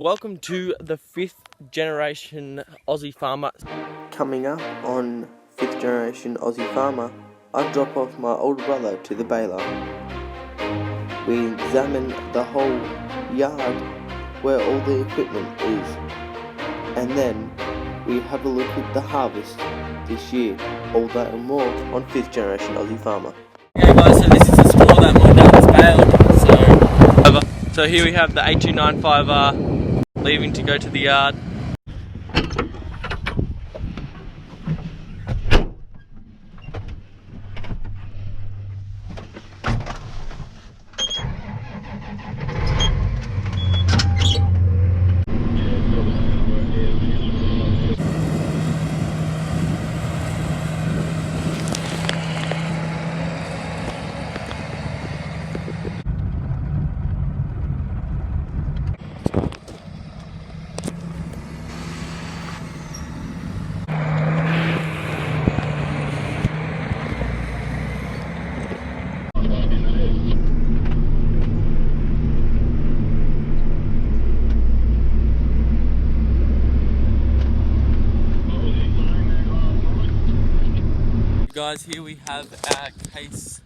Welcome to the 5th generation Aussie farmer. Coming up on 5th generation Aussie farmer, I drop off my older brother to the baler. We examine the whole yard where all the equipment is, and then we have a look at the harvest this year. All that and more on 5th generation Aussie farmer. Okay guys, so this is the straw that my dad has baled. So here we have the 8295R leaving to go to the yard. Guys, here we have our Case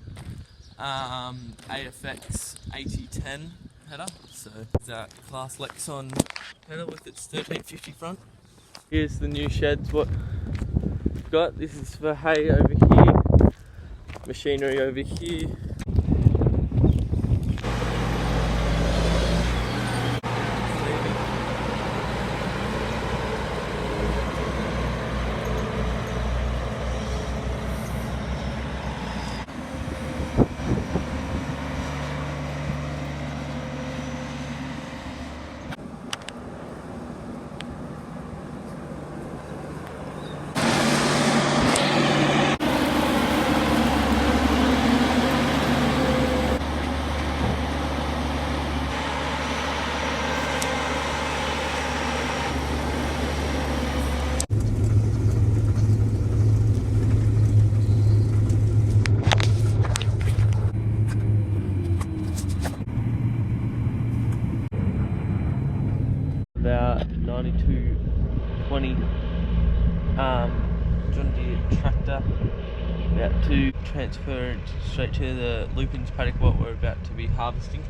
AFX 8010 header. So it's our Claas Lexon header with its 1350 front. Here's the new sheds. What we've got. This is for hay over here, machinery over here. About 9220 John Deere tractor, about to transfer it straight to the lupins paddock what we're about to be harvesting.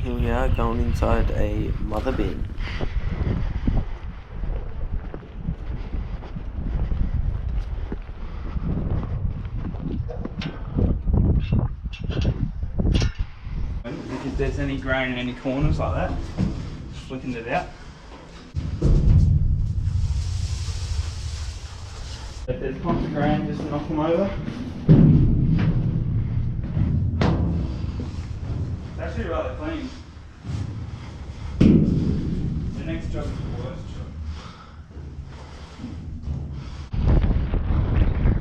We are going inside a mother bin. If there's any grain in any corners like that, just flicking it out. If there's clumps of grain, just knock them over. It's actually rather clean. The next job is the worst job.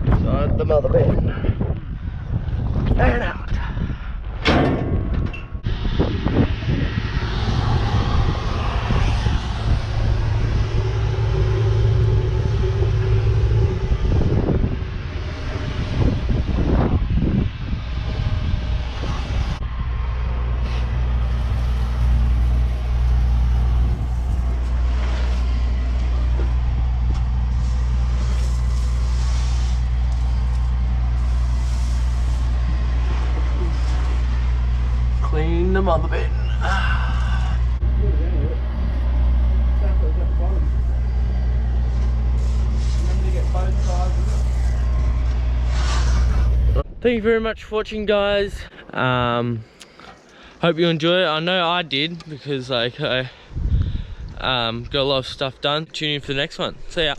Inside the mother bin. And out. Clean the mother bin. Thank you very much for watching, guys. Hope you enjoy it. I know I did because I got a lot of stuff done. Tune in for the next one. See ya.